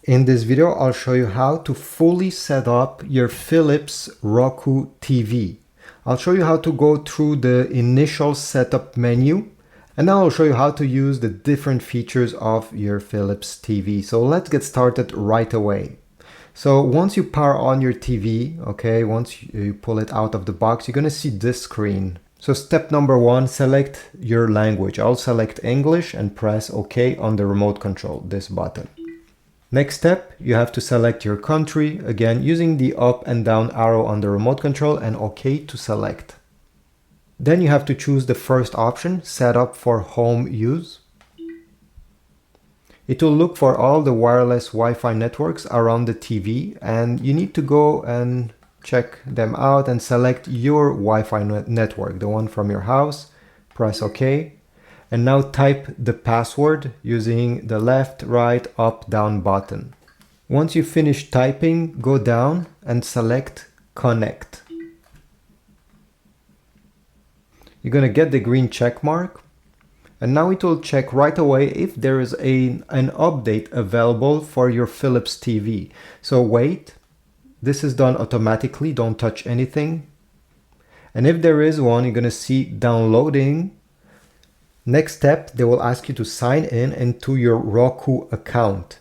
In this video, I'll show you how to fully set up your Philips Roku TV. I'll show you how to go through the initial setup menu, and now I'll show you how to use the different features of your Philips TV. So let's get started right away. So once you power on your TV, okay, once you pull it out of the box, you're gonna see this screen. So step number one, select your language. I'll select English and press OK on the remote control, this button. Next step, you have to select your country, again using the up and down arrow on the remote control, and OK to select. Then you have to choose the first option, set up for home use. It will look for all the wireless Wi-Fi networks around the TV, and you need to go and check them out and select your Wi-Fi network, the one from your house. Press OK. And now type the password using the left, right, up, down button. Once you finish typing, go down and select Connect. You're going to get the green check mark. And now it will check right away if there is an update available for your Philips TV. So wait, this is done automatically, don't touch anything. And if there is one, you're going to see downloading. Next step, they will ask you to sign in into your Roku account.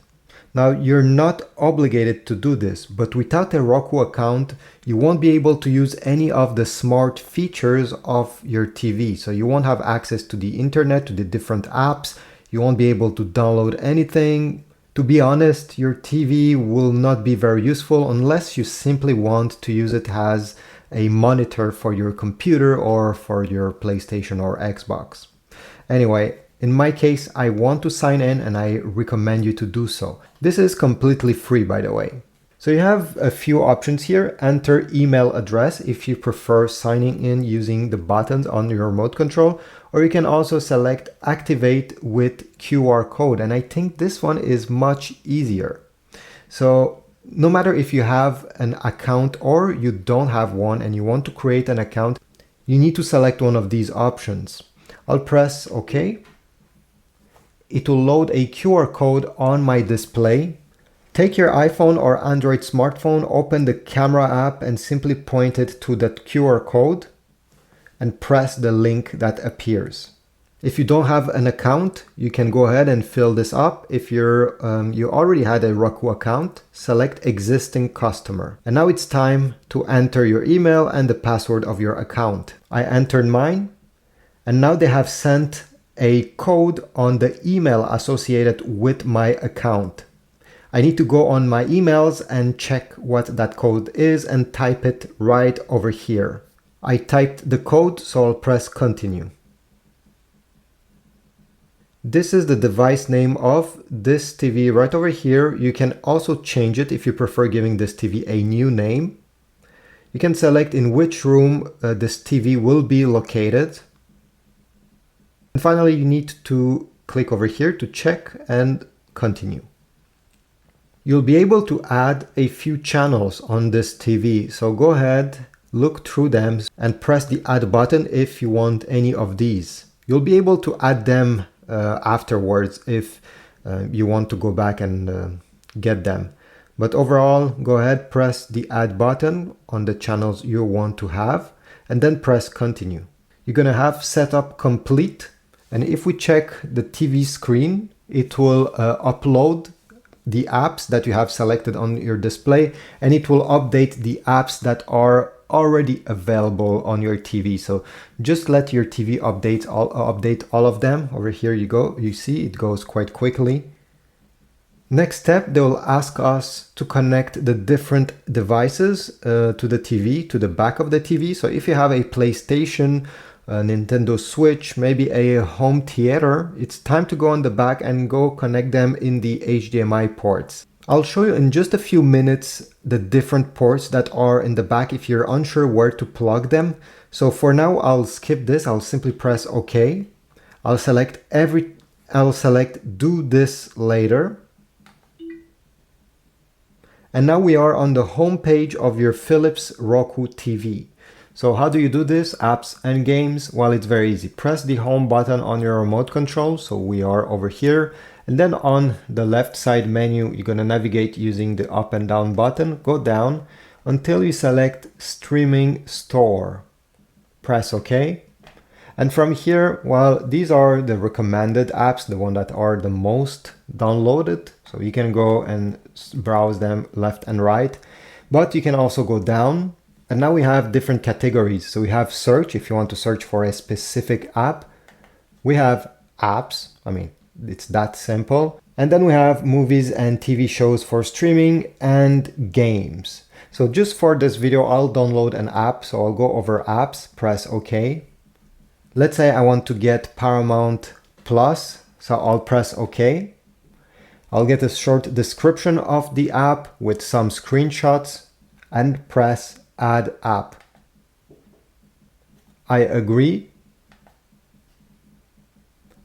Now, you're not obligated to do this, but without a Roku account, you won't be able to use any of the smart features of your TV. So you won't have access to the internet, to the different apps. You won't be able to download anything. To be honest, your TV will not be very useful unless you simply want to use it as a monitor for your computer or for your PlayStation or Xbox. Anyway, in my case, I want to sign in and I recommend you to do so. This is completely free, by the way. So you have a few options here. Enter email address if you prefer signing in using the buttons on your remote control, or you can also select activate with QR code. And I think this one is much easier. So no matter if you have an account or you don't have one and you want to create an account, you need to select one of these options. I'll press OK. It will load a QR code on my display. Take your iPhone or Android smartphone, open the camera app and simply point it to that QR code and press the link that appears. If you don't have an account, you can go ahead and fill this up. If you already had a Roku account, select existing customer. And now it's time to enter your email and the password of your account. I entered mine. And now they have sent a code on the email associated with my account. I need to go on my emails and check what that code is and type it right over here. I typed the code, so I'll press continue. This is the device name of this TV right over here. You can also change it if you prefer giving this TV a new name. You can select in which room this TV will be located. And finally, you need to click over here to check and continue. You'll be able to add a few channels on this TV. So go ahead, look through them and press the add button if you want any of these. You'll be able to add them afterwards if you want to go back and get them. But overall, go ahead, press the add button on the channels you want to have and then press continue. You're going to have setup complete. And if we check the TV screen, it will upload the apps that you have selected on your display, and it will update the apps that are already available on your TV. So just let your TV update all of them. Over here you go. You see it goes quite quickly. Next step, they will ask us to connect the different devices to the TV, to the back of the TV. So if you have a PlayStation, a Nintendo Switch, maybe a home theater, it's time to go on the back and go connect them in the HDMI ports. I'll show you in just a few minutes the different ports that are in the back if you're unsure where to plug them. So for now, I'll skip this. I'll simply press OK. I'll select do this later. And now we are on the home page of your Philips Roku TV. So how do you do this? Apps and games? Well, it's very easy. Press the home button on your remote control. So we are over here. And then on the left side menu, you're going to navigate using the up and down button. Go down until you select Streaming Store. Press OK. And from here, well, these are the recommended apps, the one that are the most downloaded. So you can go and browse them left and right, but you can also go down. And now we have different categories. So we have search, if you want to search for a specific app. We have apps. I mean, it's that simple. And then we have movies and TV shows for streaming and games. So just for this video, I'll download an app. So I'll go over apps, press OK. Let's say I want to get Paramount Plus. So I'll press OK. I'll get a short description of the app with some screenshots and press Add App. I agree.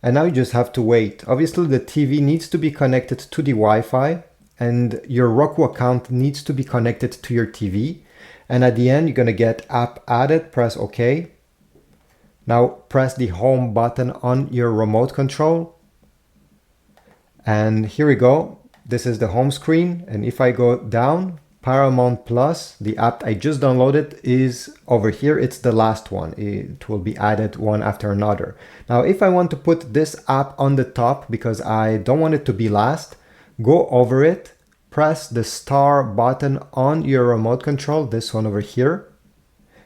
And now you just have to wait. Obviously, the TV needs to be connected to the Wi-Fi and your Roku account needs to be connected to your TV. And at the end, you're going to get app added. Press OK. Now press the home button on your remote control. And here we go. This is the home screen. And if I go down, Paramount Plus, the app I just downloaded, is over here. It's the last one. It will be added one after another. Now, if I want to put this app on the top because I don't want it to be last, go over it, press the star button on your remote control, this one over here.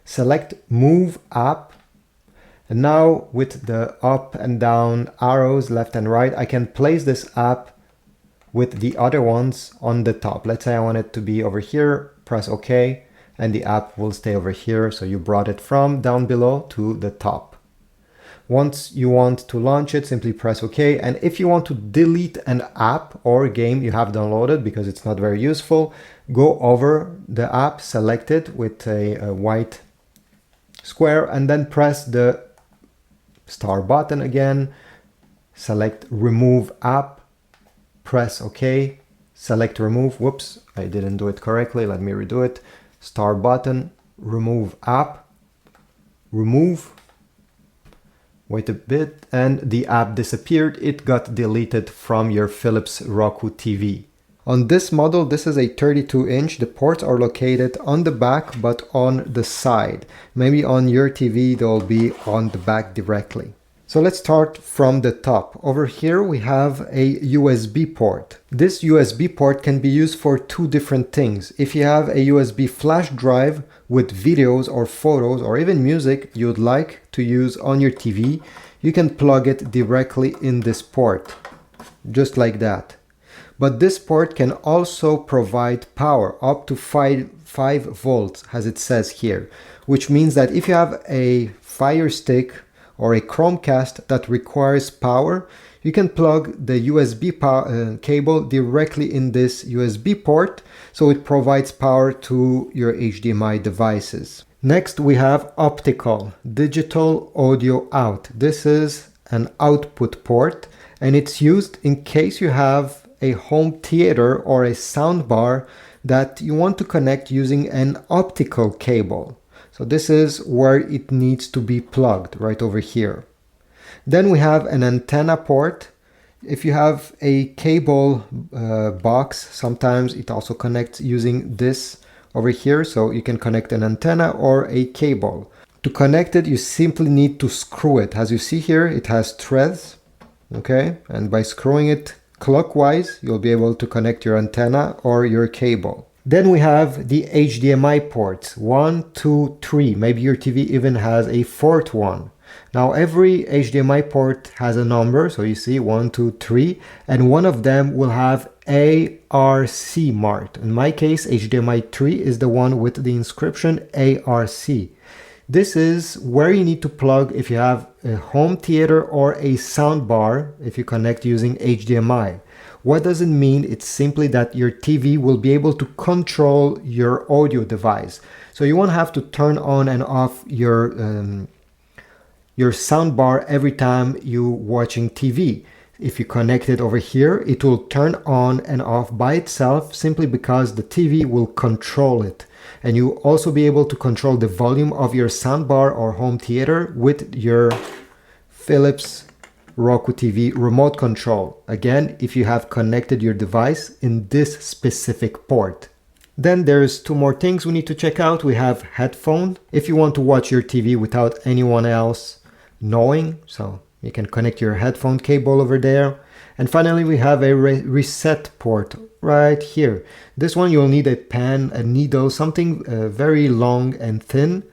Select Move App. And now with the up and down arrows, left and right, I can place this app with the other ones on the top. Let's say I want it to be over here, press OK, and the app will stay over here. So you brought it from down below to the top. Once you want to launch it, simply press OK. And if you want to delete an app or game you have downloaded because it's not very useful, go over the app, select it with a white square, and then press the star button again, select Remove App, press OK, select remove. Whoops, I didn't do it correctly. Let me redo it. Star button, remove app, remove. Wait a bit, and the app disappeared. It got deleted from your Philips Roku TV. On this model, this is a 32-inch. The ports are located on the back, but on the side. Maybe on your TV, they'll be on the back directly. So let's start from the top. Over here we have a USB port. This USB port can be used for two different things. If you have a USB flash drive with videos or photos or even music you'd like to use on your TV, you can plug it directly in this port, just like that. But this port can also provide power up to 5 volts, as it says here, which means that if you have a Fire Stick or a Chromecast that requires power, you can plug the USB cable directly in this USB port, so it provides power to your HDMI devices. Next, we have optical, digital audio out. This is an output port, and it's used in case you have a home theater or a soundbar that you want to connect using an optical cable. So this is where it needs to be plugged, right over here. Then we have an antenna port. If you have a cable box, sometimes it also connects using this over here. So you can connect an antenna or a cable. To connect it, you simply need to screw it. As you see here, it has threads, okay? And by screwing it clockwise, you'll be able to connect your antenna or your cable. Then we have the HDMI ports, 1, 2, 3. Maybe your TV even has a fourth one. Now every HDMI port has a number, so you see 1, 2, 3, and one of them will have ARC marked. In my case, HDMI 3 is the one with the inscription ARC. This is where you need to plug if you have a home theater or a soundbar if you connect using HDMI. What does it mean? It's simply that your TV will be able to control your audio device. So you won't have to turn on and off your soundbar every time you're watching TV. If you connect it over here, it will turn on and off by itself simply because the TV will control it. And you'll also be able to control the volume of your soundbar or home theater with your Philips Roku TV remote control. Again, if you have connected your device in this specific port. Then there's two more things we need to check out. We have headphone. If you want to watch your TV without anyone else knowing, so you can connect your headphone cable over there. And finally, we have a reset port right here. This one you'll need a pen, a needle, something very long and thin.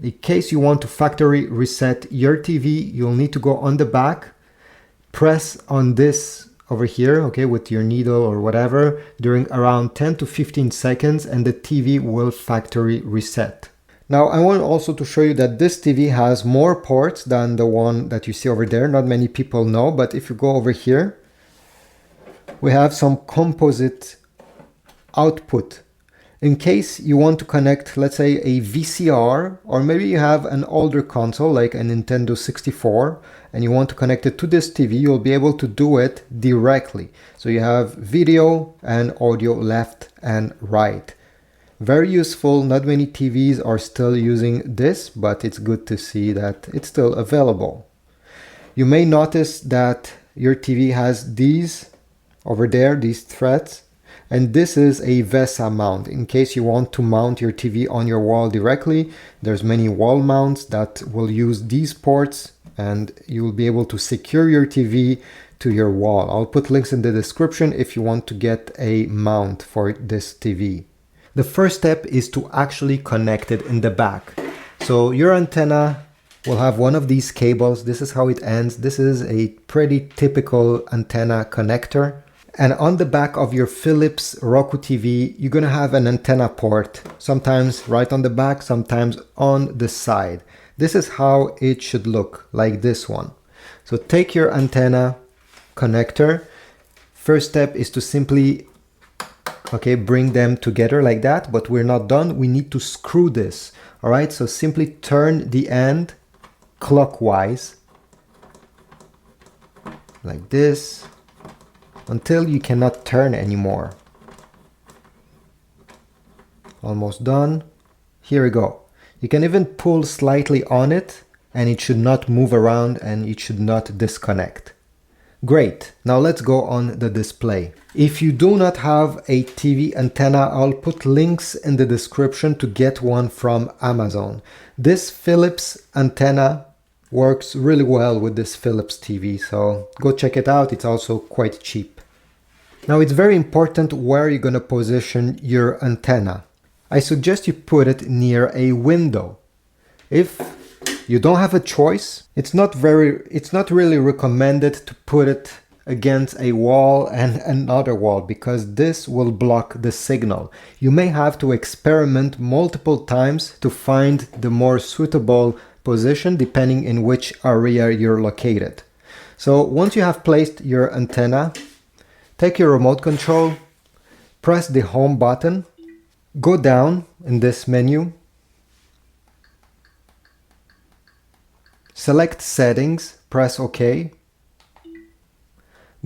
In case you want to factory reset your TV, you'll need to go on the back, press on this over here, okay, with your needle or whatever, during around 10 to 15 seconds, and the TV will factory reset. Now, I want also to show you that this TV has more ports than the one that you see over there. Not many people know, but if you go over here, we have some composite output. In case you want to connect, let's say, a VCR, or maybe you have an older console like a Nintendo 64, and you want to connect it to this TV, you'll be able to do it directly. So you have video and audio left and right. Very useful. Not many TVs are still using this, but it's good to see that it's still available. You may notice that your TV has these over there, these threads. And this is a VESA mount. In case you want to mount your TV on your wall directly, there's many wall mounts that will use these ports, and you will be able to secure your TV to your wall. I'll put links in the description if you want to get a mount for this TV. The first step is to actually connect it in the back. So your antenna will have one of these cables. This is how it ends. This is a pretty typical antenna connector. And on the back of your Philips Roku TV, you're going to have an antenna port, sometimes right on the back, sometimes on the side. This is how it should look, like this one. So take your antenna connector. First step is to simply, bring them together like that, but we're not done. We need to screw this. All right, so simply turn the end clockwise, like this, until you cannot turn anymore. Almost done. Here we go. You can even pull slightly on it and it should not move around and it should not disconnect. Great. Now let's go on the display. If you do not have a TV antenna, I'll put links in the description to get one from Amazon. This Philips antenna works really well with this Philips TV, so go check it out. It's also quite cheap. Now it's very important where you're going to position your antenna. I suggest you put it near a window. If you don't have a choice, it's not really recommended to put it against a wall and another wall, because this will block the signal. You may have to experiment multiple times to find the more suitable position depending in which area you're located. So once you have placed your antenna, take your remote control, press the home button, go down in this menu, select settings, press OK,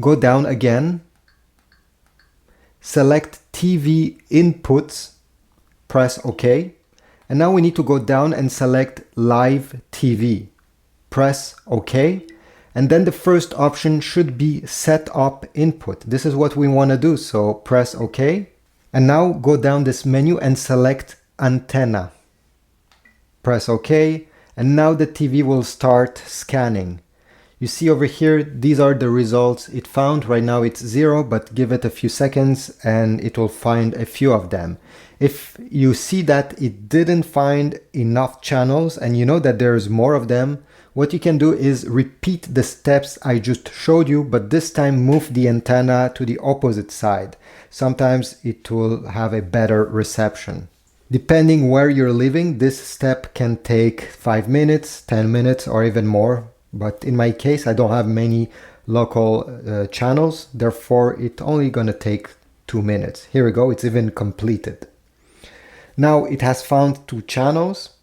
go down again, select TV inputs, press OK, and now we need to go down and select live TV, press OK, and then the first option should be set up input. This is what we want to do, so press OK, and now go down this menu and select antenna, press OK, and now the TV will start scanning. You see over here, these are the results it found. Right now it's 0, but give it a few seconds and it will find a few of them. If you see that it didn't find enough channels and you know that there's more of them, what you can do is repeat the steps I just showed you, but this time move the antenna to the opposite side. Sometimes it will have a better reception. Depending where you're living, this step can take 5 minutes, 10 minutes, or even more. But in my case, I don't have many local channels, therefore it's only gonna take 2 minutes. Here we go, it's even completed. Now it has found 2 channels.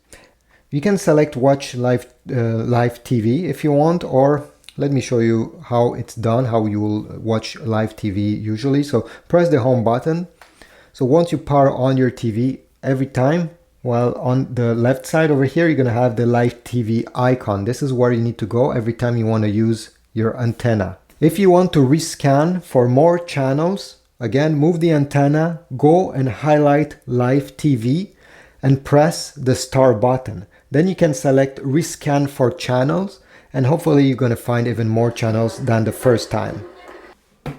You can select watch live TV if you want, or Let me show you how it's done, how you will watch live TV usually. So press the home button. So once you power on your TV, every time, well, on the left side over here, you're going to have the live TV icon. This is where you need to go every time you want to use your antenna. If you want to rescan for more channels, again, move the antenna, go and highlight live TV and press the star button. Then you can select rescan for channels, and hopefully you're going to find even more channels than the first time.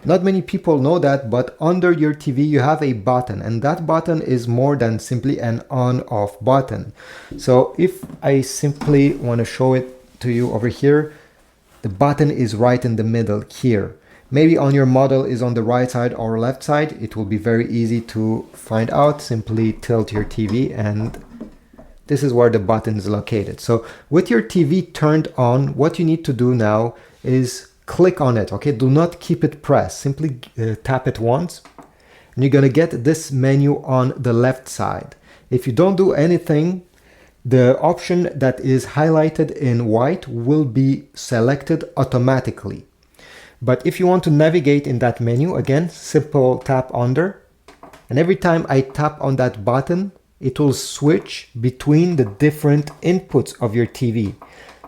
Not many people know that, but under your TV you have a button, and that button is more than simply an on-off button. So if I simply want to show it to you over here, the button is right in the middle here. Maybe on your model is on the right side or left side. It will be very easy to find out. Simply tilt your TV and this is where the button is located. So with your TV turned on, what you need to do now is click on it, okay? Do not keep it pressed. Simply tap it once and you're gonna get this menu on the left side. If you don't do anything, the option that is highlighted in white will be selected automatically. But if you want to navigate in that menu, again, simple tap under, and every time I tap on that button, it will switch between the different inputs of your TV.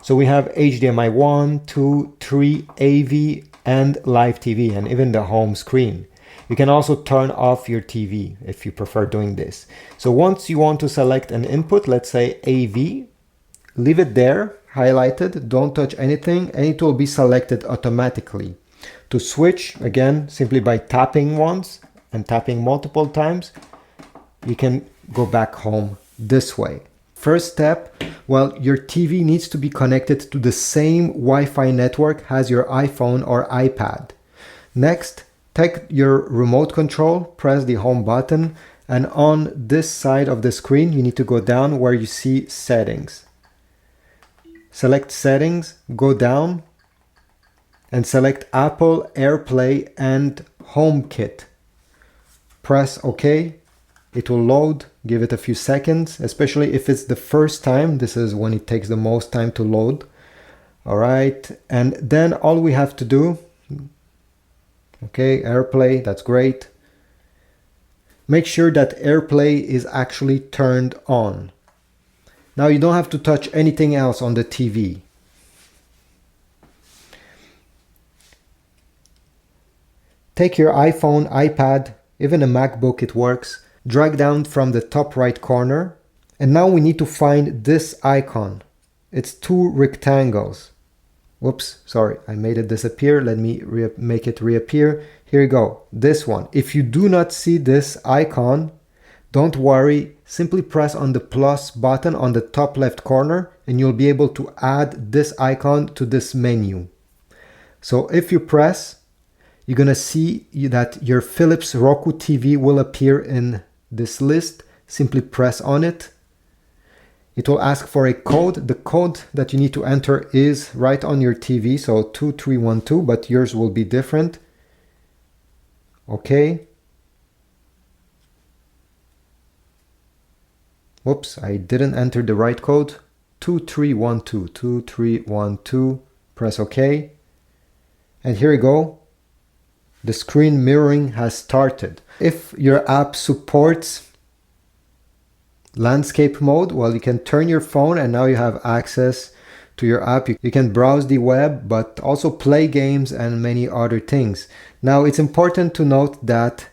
So we have HDMI 1, 2, 3, AV, and live TV, and even the home screen. You can also turn off your TV if you prefer doing this. So once you want to select an input, let's say AV, leave it there, highlighted, don't touch anything, and it will be selected automatically. To switch, again, simply by tapping once and tapping multiple times, you can go back home this way. First step, well, your TV needs to be connected to the same Wi-Fi network as your iPhone or iPad. Next, take your remote control, press the home button, and on this side of the screen, you need to go down where you see settings. Select settings, go down, and select Apple, AirPlay, and HomeKit. Press OK. It will load, give it a few seconds, especially if it's the first time. This is when it takes the most time to load. All right, and then all we have to do, okay, AirPlay, that's great. Make sure that AirPlay is actually turned on. Now you don't have to touch anything else on the TV. Take your iPhone, iPad, even a MacBook, it works. Drag down from the top right corner. And now we need to find this icon. It's two rectangles. Whoops, sorry, I made it disappear. Let me make it reappear. Here you go, this one. If you do not see this icon, don't worry. Simply press on the plus button on the top left corner and you'll be able to add this icon to this menu. So if you press, you're gonna see that your Philips Roku TV will appear in this list. Simply press on it. It will ask for a code. The code that you need to enter is right on your TV, so 2312, but yours will be different. Okay. Whoops, I didn't enter the right code. 2312, 2312, press OK. And here you go. The screen mirroring has started. If your app supports landscape mode, well, you can turn your phone and now you have access to your app. You can browse the web, but also play games and many other things. Now, it's important to note that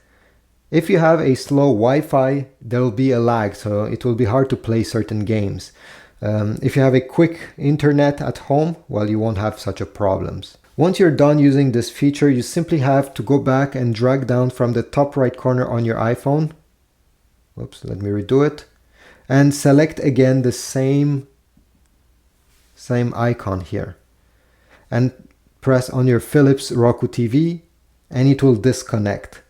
if you have a slow Wi-Fi, there will be a lag, so it will be hard to play certain games. If you have a quick internet at home, well, you won't have such a problems. Once you're done using this feature, you simply have to go back and drag down from the top right corner on your iPhone. Whoops, let me redo it. And select again the same icon here. And press on your Philips Roku TV and it will disconnect.